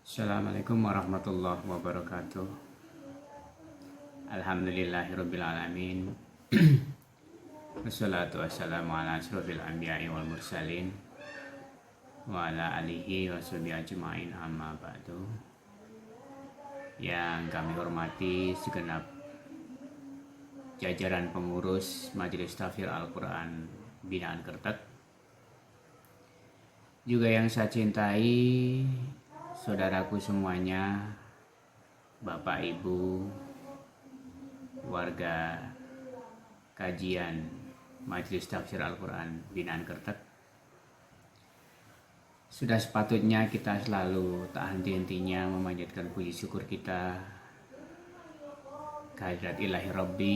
Assalamualaikum warahmatullahi wabarakatuh. Alhamdulillahirrabbilalamin. Wassalatu wassalamu ala asrofil anbiya'i wal mursalin wa ala alihi wa sahbihi ajma'in, amma ba'du. Yang kami hormati segenap jajaran pengurus Majelis Tafsir Al-Quran Binaan Kertek, juga yang saya cintai saudaraku semuanya, Bapak Ibu, warga kajian Majelis Tafsir Al-Quran Binaan Kertek. Sudah sepatutnya kita selalu tak henti-hentinya memanjatkan puji syukur kita kehadirat Ilahi Rabbi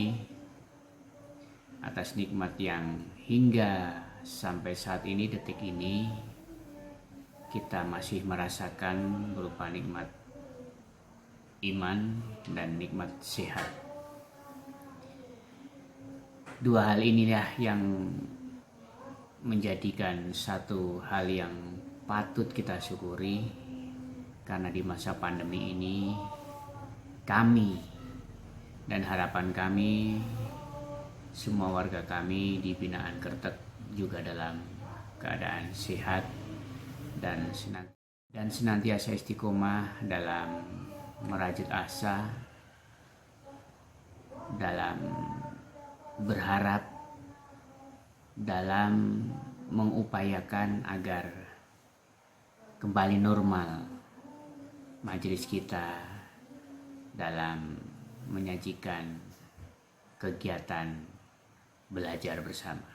atas nikmat yang hingga sampai saat ini, detik ini, kita masih merasakan berupa nikmat iman dan nikmat sehat. Dua hal inilah yang menjadikan satu hal yang patut kita syukuri, karena di masa pandemi ini kami dan harapan kami, semua warga kami di Binaan Kertek juga dalam keadaan sehat dan senantiasa istiqomah dalam merajut asa, dalam berharap, dalam mengupayakan agar kembali normal majelis kita dalam menyajikan kegiatan belajar bersama.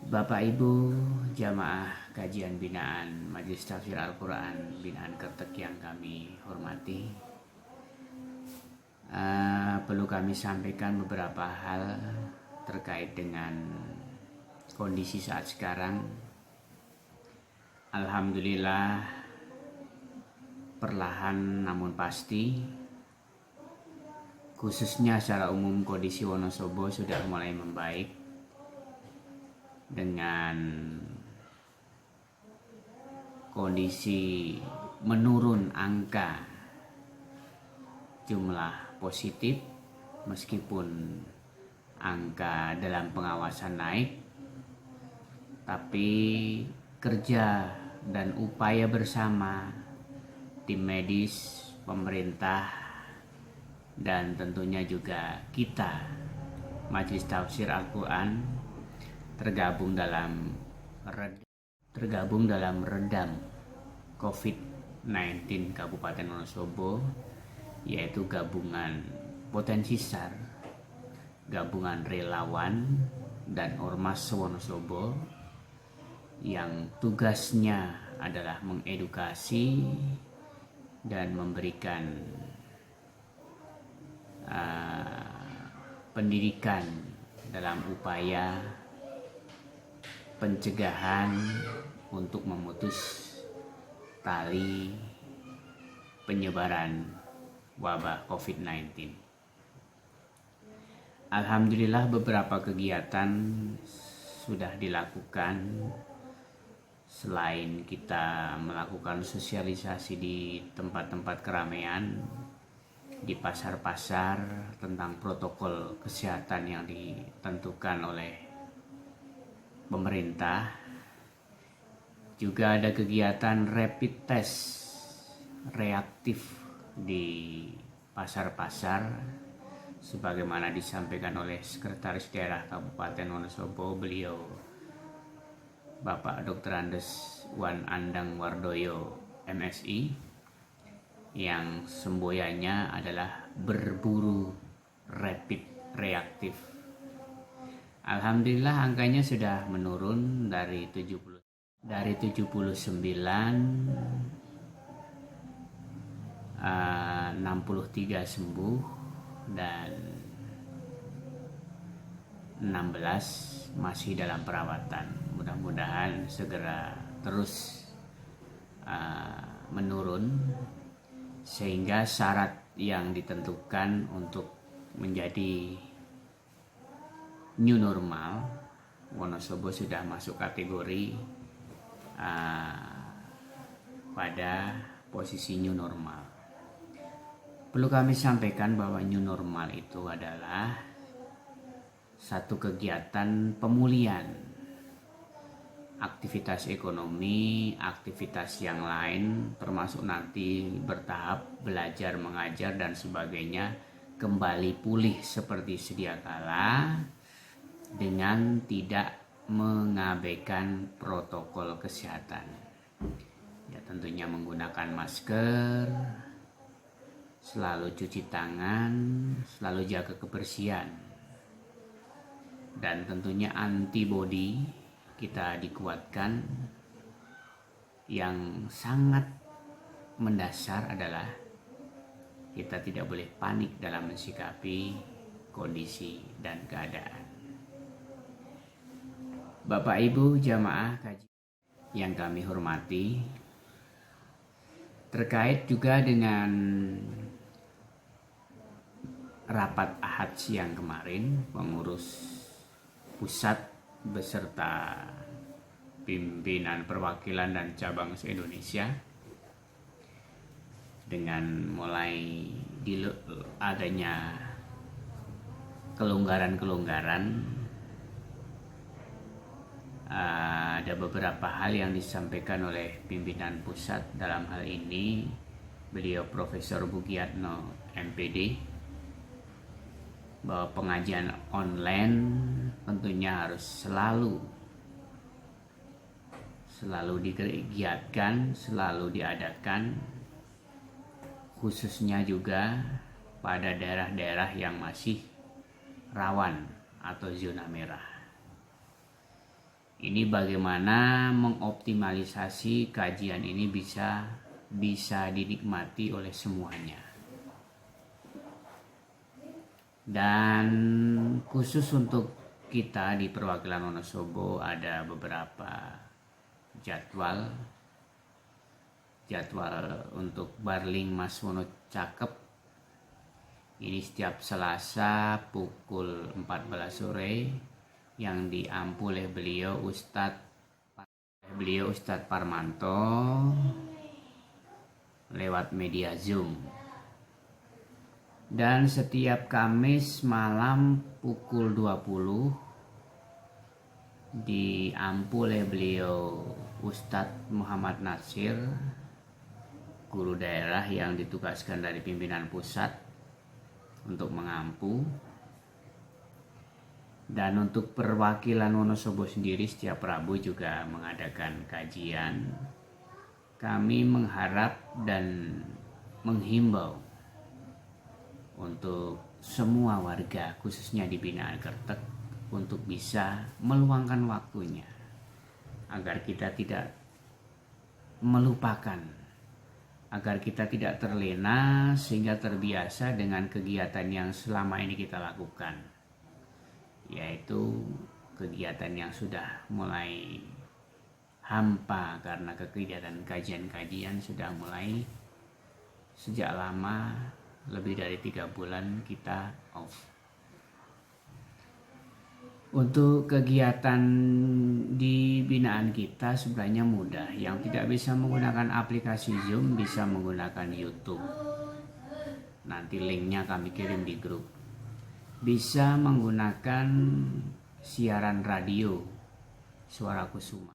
Bapak Ibu jamaah kajian binaan Majelis Tafsir Al-Quran Binaan Kertek yang kami hormati, perlu kami sampaikan beberapa hal terkait dengan kondisi saat sekarang. Alhamdulillah, perlahan namun pasti, khususnya secara umum kondisi Wonosobo sudah mulai membaik dengan kondisi menurun angka jumlah positif, meskipun angka dalam pengawasan naik, tapi kerja dan upaya bersama tim medis, pemerintah, dan tentunya juga kita Majelis Tafsir Al-Quran tergabung dalam redam COVID-19 Kabupaten Wonosobo, yaitu gabungan potensi SAR, gabungan relawan dan Ormas Wonosobo yang tugasnya adalah mengedukasi dan memberikan pendidikan dalam upaya pencegahan untuk memutus tali penyebaran wabah COVID-19. Alhamdulillah, beberapa kegiatan sudah dilakukan. Selain kita melakukan sosialisasi di tempat-tempat keramaian, di pasar-pasar tentang protokol kesehatan yang ditentukan oleh pemerintah, juga ada kegiatan rapid test reaktif di pasar-pasar, sebagaimana disampaikan oleh Sekretaris Daerah Kabupaten Wonosobo, beliau Bapak Dr. Andes Wan Andang Wardoyo MSI, yang semboyannya adalah berburu rapid reaktif. Alhamdulillah, angkanya sudah menurun dari 79 63 sembuh dan 16 masih dalam perawatan. Mudah-mudahan segera terus menurun, sehingga syarat yang ditentukan untuk menjadi new normal, Wonosobo sudah masuk kategori pada posisi new normal. Perlu kami sampaikan bahwa new normal itu adalah satu kegiatan pemulihan aktivitas ekonomi, aktivitas yang lain, termasuk nanti bertahap belajar, mengajar, dan sebagainya, kembali pulih seperti sedia kala dengan tidak mengabaikan protokol kesehatan. Ya, tentunya menggunakan masker, selalu cuci tangan, selalu jaga kebersihan, dan tentunya antibodi kita dikuatkan. Yang sangat mendasar adalah kita tidak boleh panik dalam mensikapi kondisi dan keadaan. Bapak Ibu jamaah kaji yang kami hormati, terkait juga dengan rapat Ahad siang kemarin, pengurus pusat beserta pimpinan perwakilan dan cabang se-Indonesia, dengan mulai adanya kelonggaran-kelonggaran, ada beberapa hal yang disampaikan oleh pimpinan pusat. Dalam hal ini beliau Profesor Bugiatno MPD, bahwa pengajian online tentunya harus selalu digiatkan, selalu diadakan, khususnya juga pada daerah-daerah yang masih rawan atau zona merah. Ini bagaimana mengoptimalisasi kajian ini bisa dinikmati oleh semuanya. Dan khusus untuk kita di perwakilan Wonosobo ada beberapa jadwal untuk Barling Mas Wono Cakep. Ini setiap Selasa pukul 14 sore yang diampu oleh beliau Ustadz Parmanto lewat media Zoom. Dan setiap Kamis malam pukul 20 diampu oleh beliau Ustadz Muhammad Nasir, guru daerah yang ditugaskan dari pimpinan pusat untuk mengampu. Dan untuk perwakilan Wonosobo sendiri setiap Rabu juga mengadakan kajian. Kami mengharap dan menghimbau untuk semua warga, khususnya di binaan Kertek, untuk bisa meluangkan waktunya agar kita tidak melupakan, agar kita tidak terlena sehingga terbiasa dengan kegiatan yang selama ini kita lakukan, yaitu kegiatan yang sudah mulai hampa karena kegiatan kajian-kajian sudah mulai sejak lama, lebih dari 3 bulan kita off. Untuk kegiatan di binaan kita sebenarnya mudah. Yang tidak bisa menggunakan aplikasi Zoom bisa menggunakan YouTube. Nanti linknya kami kirim di grup. Bisa menggunakan siaran radio Suara Kusuma.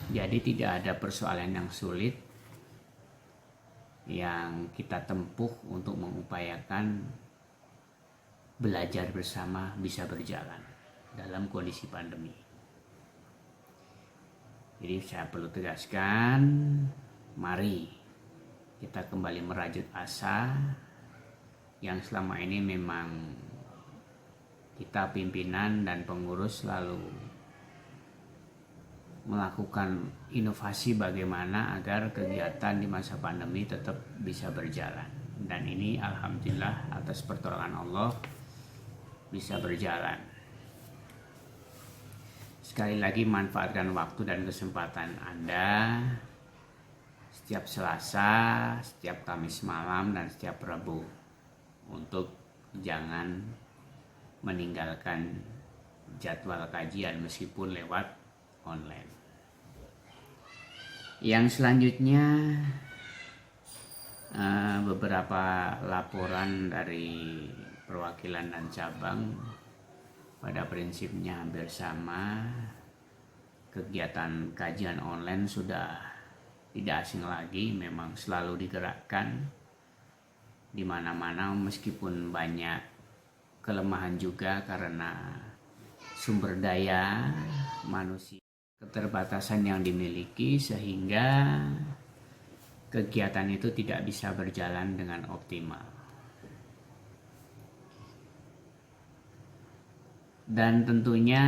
Jadi tidak ada persoalan yang sulit yang kita tempuh untuk mengupayakan belajar bersama bisa berjalan dalam kondisi pandemi. Jadi saya perlu tegaskan, mari kita kembali merajut asa yang selama ini memang kita pimpinan dan pengurus selalu melakukan inovasi bagaimana agar kegiatan di masa pandemi tetap bisa berjalan. Dan ini alhamdulillah atas pertolongan Allah bisa berjalan. Sekali lagi manfaatkan waktu dan kesempatan Anda setiap Selasa, setiap Kamis malam, dan setiap Rabu untuk jangan meninggalkan jadwal kajian meskipun lewat online. Yang selanjutnya beberapa laporan dari perwakilan dan cabang pada prinsipnya hampir sama. Kegiatan kajian online sudah tidak asing lagi, memang selalu digerakkan di mana-mana meskipun banyak kelemahan juga karena sumber daya manusia, keterbatasan yang dimiliki sehingga kegiatan itu tidak bisa berjalan dengan optimal. Dan tentunya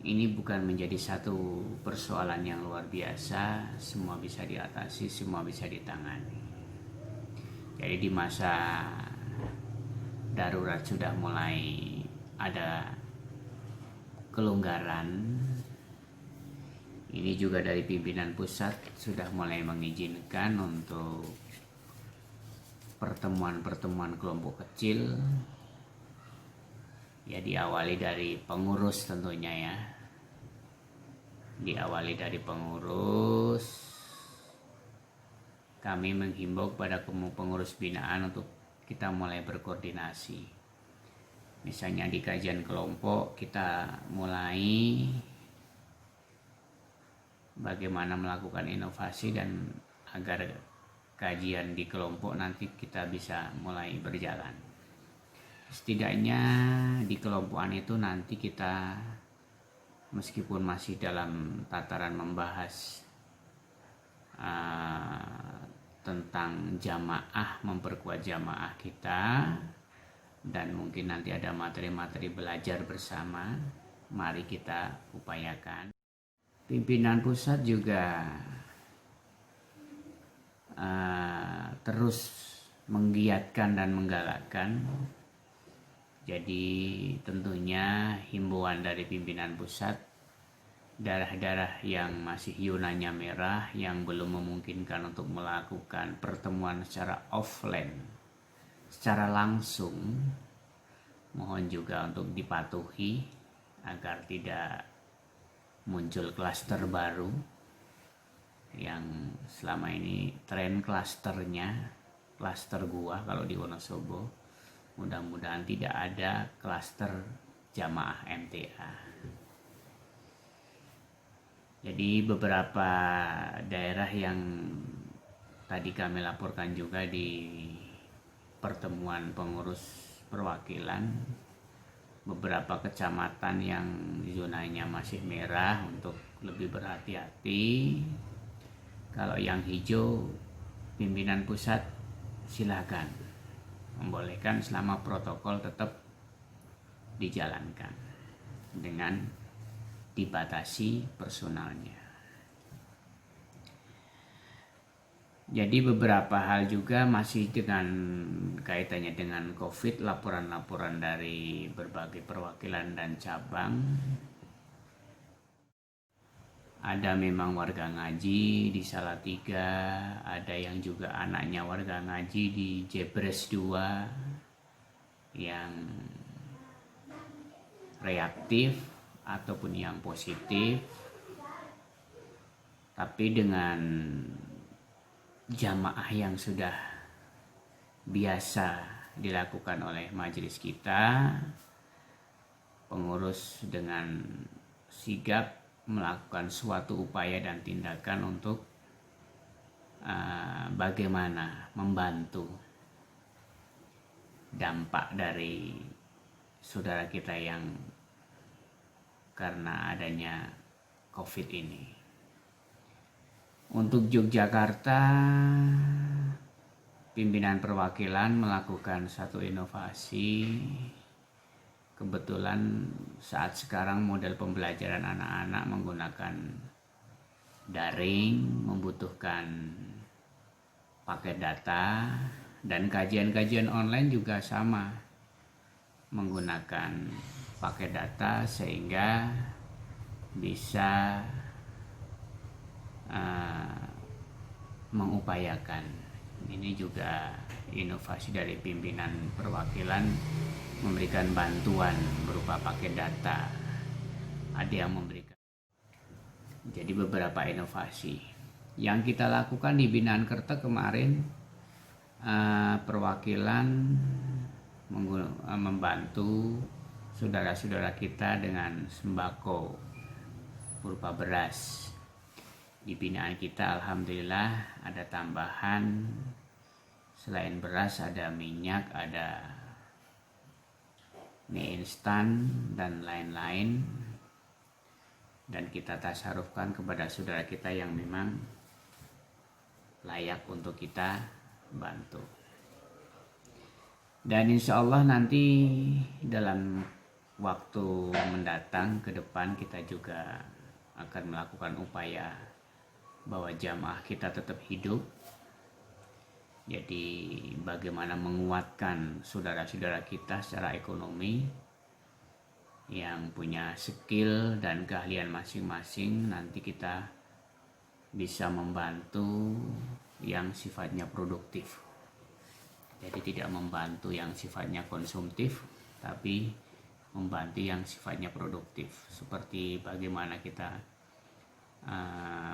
ini bukan menjadi satu persoalan yang luar biasa, semua bisa diatasi, semua bisa ditangani. Jadi di masa darurat sudah mulai ada kelonggaran. Ini juga dari pimpinan pusat sudah mulai mengizinkan untuk pertemuan-pertemuan kelompok kecil. Ya diawali dari pengurus tentunya ya. Diawali dari pengurus. Kami menghimbau kepada pengurus binaan untuk kita mulai berkoordinasi. Misalnya di kajian kelompok kita mulai bagaimana melakukan inovasi dan agar kajian di kelompok nanti kita bisa mulai berjalan. Setidaknya di kelompokan itu nanti kita meskipun masih dalam tataran membahas tentang jamaah, memperkuat jamaah kita, dan mungkin nanti ada materi-materi belajar bersama, mari kita upayakan. Pimpinan pusat juga terus menggiatkan dan menggalakkan. Jadi tentunya himbauan dari pimpinan pusat, daerah-daerah yang masih yunanya merah, yang belum memungkinkan untuk melakukan pertemuan secara offline, secara langsung, mohon juga untuk dipatuhi agar tidak muncul klaster baru yang selama ini tren klasternya, klaster gua kalau di Wonosobo. Mudah-mudahan tidak ada klaster jamaah MTA. Jadi beberapa daerah yang tadi kami laporkan juga di pertemuan pengurus perwakilan, beberapa kecamatan yang zonanya masih merah untuk lebih berhati-hati. Kalau yang hijau, pimpinan pusat silakan membolehkan selama protokol tetap dijalankan dengan dibatasi personalnya. Jadi beberapa hal juga masih dengan kaitannya dengan COVID, laporan-laporan dari berbagai perwakilan dan cabang. Ada memang warga ngaji di Salatiga, ada yang juga anaknya warga ngaji di Jebres 2 yang reaktif ataupun yang positif. Tapi dengan jamaah yang sudah biasa dilakukan oleh majelis kita, pengurus dengan sigap melakukan suatu upaya dan tindakan untuk bagaimana membantu dampak dari saudara kita yang karena adanya COVID ini. Untuk Yogyakarta, pimpinan perwakilan melakukan satu inovasi. Kebetulan saat sekarang model pembelajaran anak-anak menggunakan daring, membutuhkan paket data, dan kajian-kajian online juga sama, menggunakan paket data sehingga bisa mengupayakan. Ini juga inovasi dari pimpinan perwakilan, memberikan bantuan berupa paket data, ada yang memberikan. Jadi beberapa inovasi. Yang kita lakukan di Binaan Kertek kemarin, perwakilan membantu saudara-saudara kita dengan sembako berupa beras. Di binaan kita alhamdulillah ada tambahan, selain beras ada minyak, ada mie instan dan lain-lain, dan kita tasarufkan kepada saudara kita yang memang layak untuk kita bantu. Dan insya Allah nanti dalam waktu mendatang ke depan kita juga akan melakukan upaya bahwa jamaah kita tetap hidup. Jadi bagaimana menguatkan saudara-saudara kita secara ekonomi yang punya skill dan keahlian masing-masing, nanti kita bisa membantu yang sifatnya produktif. Jadi tidak membantu yang sifatnya konsumtif, tapi membantu yang sifatnya produktif. Seperti bagaimana kita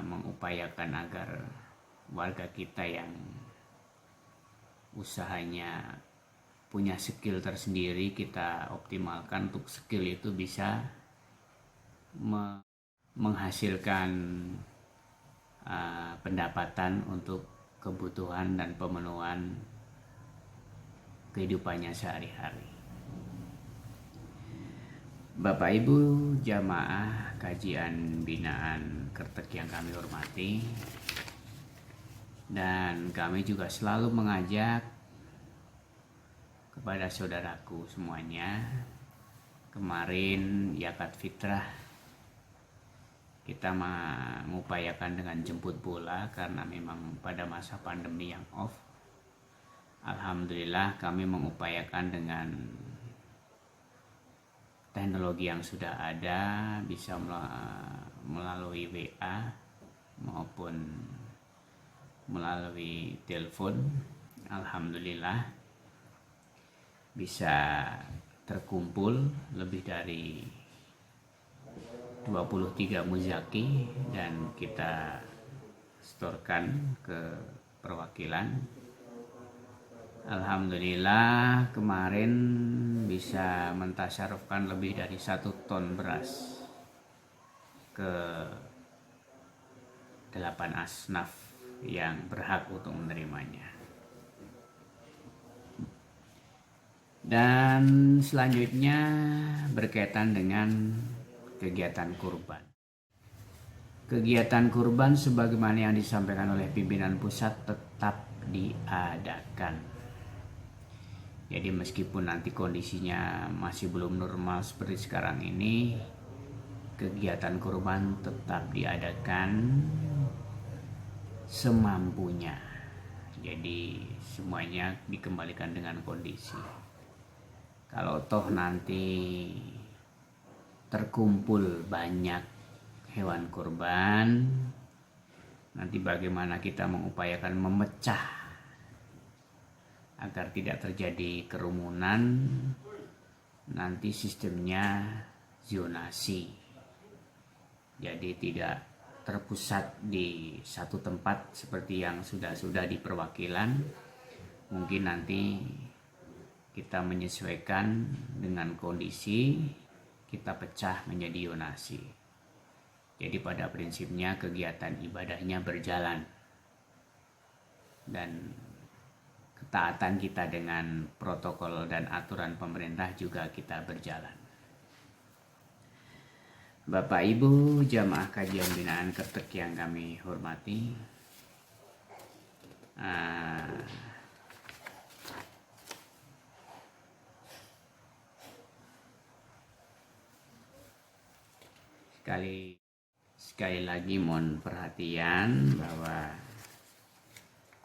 mengupayakan agar warga kita yang usahanya punya skill tersendiri, kita optimalkan untuk skill itu bisa menghasilkan pendapatan untuk kebutuhan dan pemenuhan kehidupannya sehari-hari. Bapak Ibu jamaah kajian binaan Kertek yang kami hormati, dan kami juga selalu mengajak kepada saudaraku semuanya, kemarin Yakat Fitrah kita mengupayakan dengan jemput bola karena memang pada masa pandemi yang off. Alhamdulillah kami mengupayakan dengan teknologi yang sudah ada, bisa melalui WA maupun melalui telepon. Alhamdulillah bisa terkumpul lebih dari 23 muzaki dan kita setorkan ke perwakilan. Alhamdulillah kemarin bisa mentasarufkan lebih dari 1 ton beras ke 8 asnaf yang berhak untuk menerimanya. Dan selanjutnya berkaitan dengan kegiatan kurban. Kegiatan kurban sebagaimana yang disampaikan oleh pimpinan pusat tetap diadakan. Jadi meskipun nanti kondisinya masih belum normal seperti sekarang ini, kegiatan kurban tetap diadakan semampunya. Jadi semuanya dikembalikan dengan kondisi. Kalau toh nanti terkumpul banyak hewan kurban, nanti bagaimana kita mengupayakan memecah agar tidak terjadi kerumunan. Nanti sistemnya zonasi, jadi tidak terpusat di satu tempat seperti yang sudah di perwakilan. Mungkin nanti kita menyesuaikan dengan kondisi, kita pecah menjadi zonasi. Jadi pada prinsipnya kegiatan ibadahnya berjalan dan ketaatan kita dengan protokol dan aturan pemerintah juga kita berjalan. Bapak Ibu jamaah kajian binaan Kertek yang kami hormati, sekali lagi mohon perhatian bahwa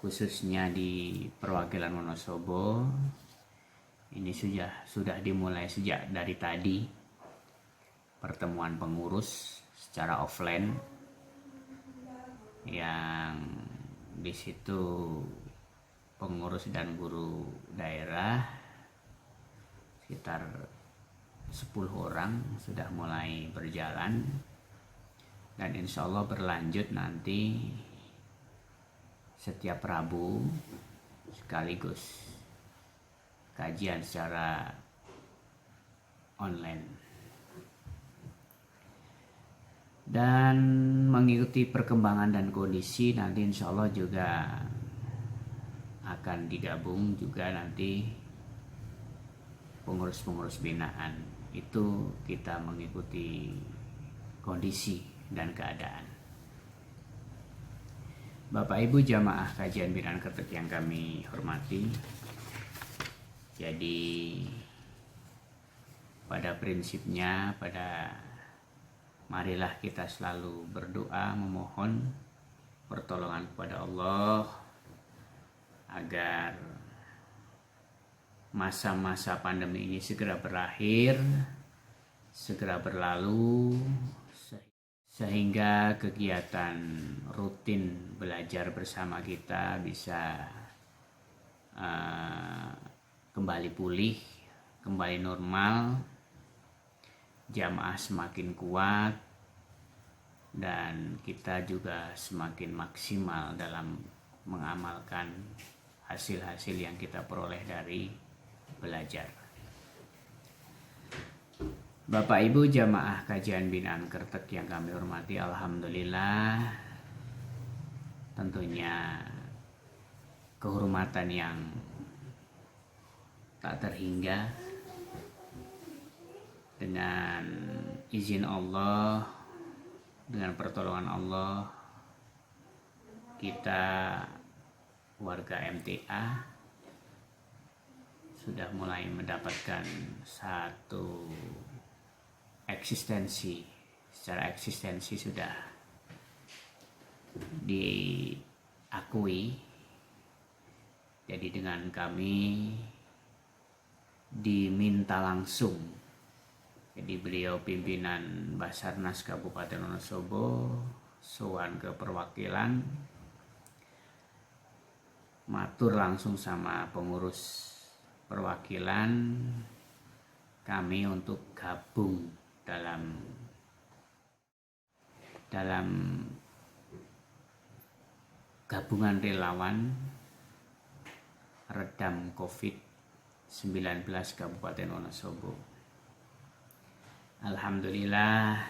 khususnya di perwakilan Wonosobo ini sudah dimulai sejak dari tadi pertemuan pengurus secara offline, yang di situ pengurus dan guru daerah sekitar 10 orang sudah mulai berjalan, dan insya Allah berlanjut nanti setiap Rabu sekaligus kajian secara online dan mengikuti perkembangan dan kondisi. Nanti insya Allah juga akan digabung juga nanti pengurus-pengurus binaan. Itu kita mengikuti kondisi dan keadaan. Bapak Ibu jamaah kajian binaan Kertek yang kami hormati, jadi pada prinsipnya marilah kita selalu berdoa memohon pertolongan kepada Allah agar masa-masa pandemi ini segera berakhir, segera berlalu, sehingga kegiatan rutin belajar bersama kita bisa kembali pulih, kembali normal, jamaah semakin kuat, dan kita juga semakin maksimal dalam mengamalkan hasil-hasil yang kita peroleh dari belajar. Bapak Ibu jamaah kajian binaan Kertek yang kami hormati, alhamdulillah tentunya kehormatan yang tak terhingga dengan izin Allah, dengan pertolongan Allah, kita warga MTA sudah mulai mendapatkan satu eksistensi, secara eksistensi sudah diakui. Jadi dengan kami diminta langsung, jadi beliau pimpinan Basarnas Kabupaten Wonosobo sowan ke perwakilan, matur langsung sama pengurus perwakilan kami untuk gabung dalam gabungan relawan redam COVID-19 Kabupaten Wonosobo. Alhamdulillah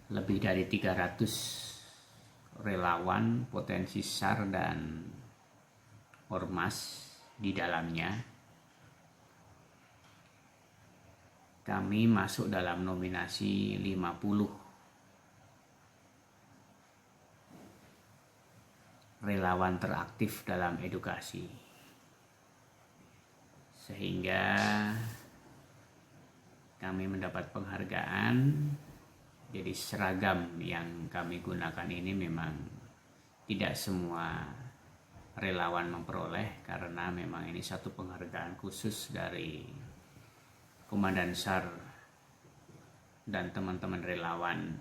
lebih dari 300 relawan potensi SAR dan ormas di dalamnya. Kami masuk dalam nominasi 50 relawan teraktif dalam edukasi, sehingga kami mendapat penghargaan. Jadi seragam yang kami gunakan ini memang tidak semua relawan memperoleh, karena memang ini satu penghargaan khusus dari Komandan SAR dan teman-teman relawan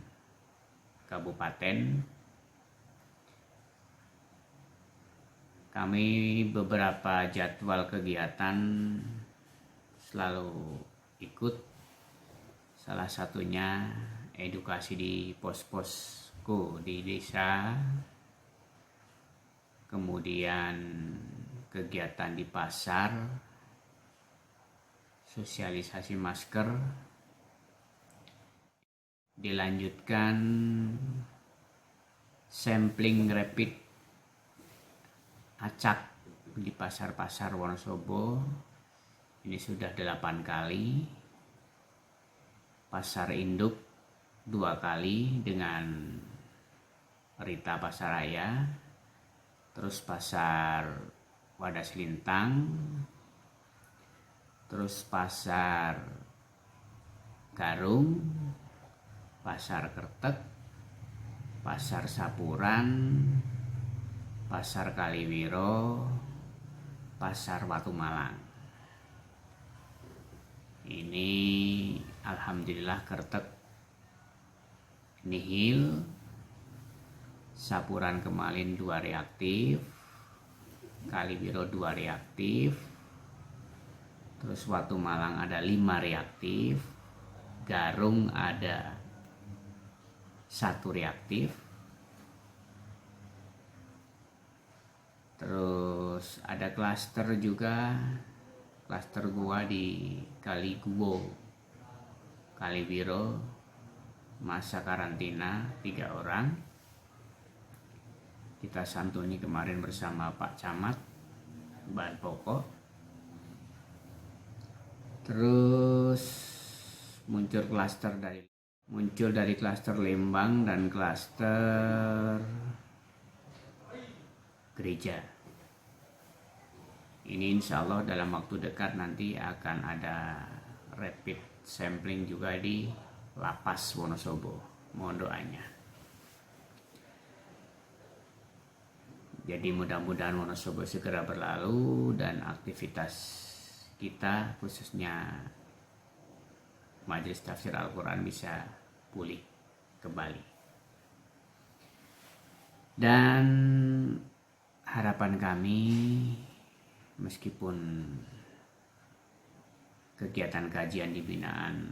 kabupaten. Kami beberapa jadwal kegiatan selalu ikut, salah satunya edukasi di pos-posku di desa, kemudian kegiatan di pasar, sosialisasi masker, dilanjutkan sampling rapid acak di pasar-pasar Wonosobo. Ini sudah 8 kali. Pasar induk 2 kali dengan Rita Pasaraya, terus pasar Wadas Lintang, terus pasar Garung, pasar Kertek, pasar Sapuran, pasar Kaliwiro, pasar Watu Malang. Ini alhamdulillah Kertek nihil, Sapuran Kemalin 2 reaktif, Kaliwiro 2 reaktif, terus Watu Malang ada 5 reaktif, Garung ada 1 reaktif, Terus ada klaster juga, klaster gua di Kaligubo, Kaliwiro, masa karantina 3 orang. Kita santuni kemarin bersama Pak Camat, bahan pokok. Terus muncul dari klaster Lembang dan klaster gereja. Ini insya Allah dalam waktu dekat nanti akan ada rapid sampling juga di Lapas Wonosobo. Mohon doanya. Jadi mudah-mudahan Wonosobo segera berlalu dan aktivitas kita khususnya Majelis Tafsir Al-Quran bisa pulih kembali. Dan harapan kami, meskipun kegiatan kajian di binaan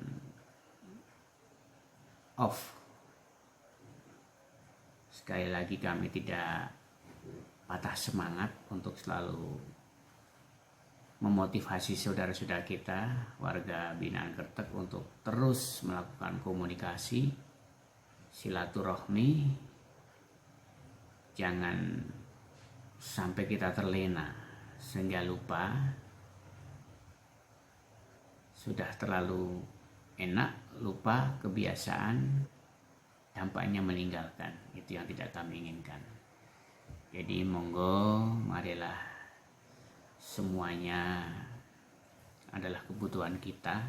off, sekali lagi kami tidak patah semangat untuk selalu memotivasi saudara-saudara kita warga binaan Kertek untuk terus melakukan komunikasi, silaturahmi. Jangan sampai kita terlena sehingga lupa, sudah terlalu enak, lupa kebiasaan, dampaknya meninggalkan. Itu yang tidak kami inginkan. Jadi monggo, marilah semuanya adalah kebutuhan kita,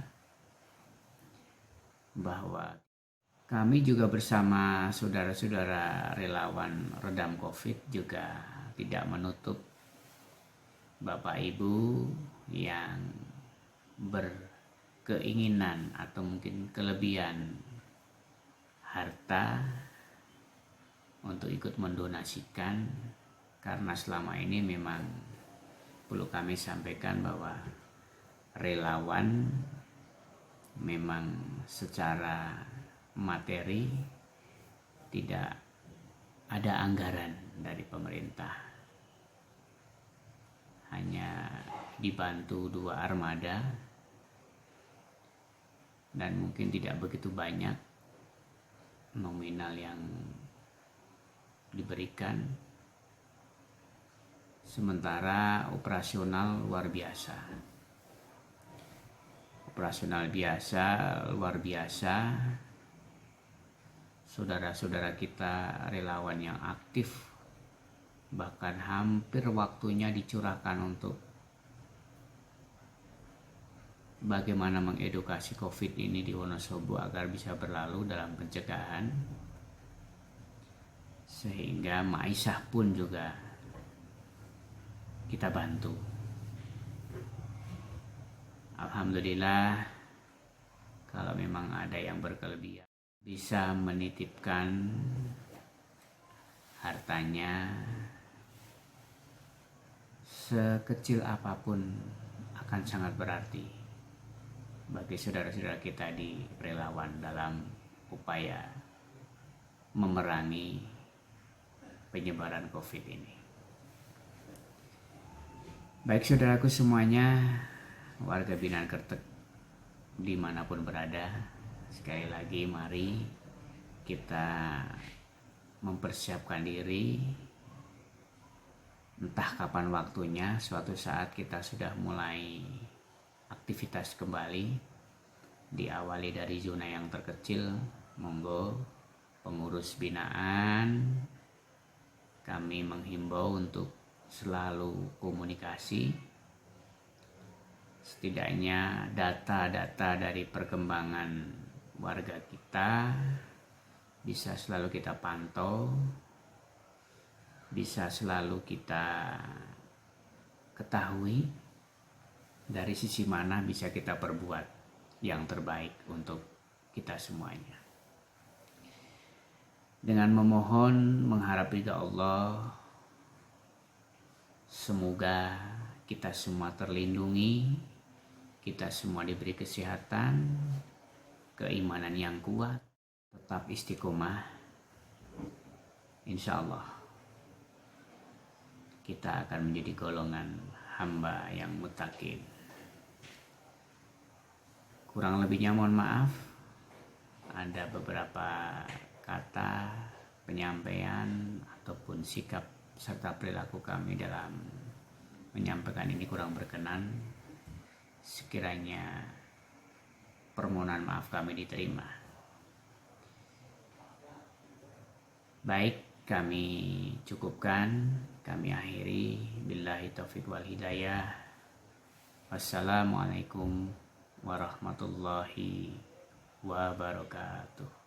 bahwa kami juga bersama saudara-saudara relawan redam COVID juga tidak menutup Bapak Ibu yang berkeinginan atau mungkin kelebihan harta untuk ikut mendonasikan, karena selama ini memang perlu kami sampaikan bahwa relawan memang secara materi tidak ada anggaran dari pemerintah, hanya dibantu 2 armada dan mungkin tidak begitu banyak nominal yang diberikan, sementara operasional luar biasa. Saudara-saudara kita relawan yang aktif, bahkan hampir waktunya dicurahkan untuk bagaimana mengedukasi COVID ini di Wonosobo agar bisa berlalu dalam pencegahan, sehingga Maisah pun juga kita bantu. Alhamdulillah, kalau memang ada yang berkelebihan bisa menitipkan hartanya sekecil apapun akan sangat berarti bagi saudara-saudara kita di relawan dalam upaya memerangi penyebaran COVID ini. Baik saudaraku semuanya, warga binaan Kertek dimanapun berada, sekali lagi mari kita mempersiapkan diri. Entah kapan waktunya, suatu saat kita sudah mulai aktivitas kembali, diawali dari zona yang terkecil. Monggo pengurus binaan, kami menghimbau untuk selalu komunikasi, setidaknya data-data dari perkembangan warga kita bisa selalu kita pantau, bisa selalu kita ketahui dari sisi mana bisa kita perbuat yang terbaik untuk kita semuanya. Dengan memohon, mengharap ridha Allah, semoga kita semua terlindungi, kita semua diberi kesehatan, keimanan yang kuat, tetap istiqomah. Insya Allah kita akan menjadi golongan hamba yang muttaqin. Kurang lebihnya mohon maaf, ada beberapa kata, penyampaian ataupun sikap serta perilaku kami dalam menyampaikan ini kurang berkenan. Sekiranya permohonan maaf kami diterima. Baik, kami cukupkan, kami akhiri. Billahi taufiq wal hidayah. Wassalamualaikum warahmatullahi wabarakatuh.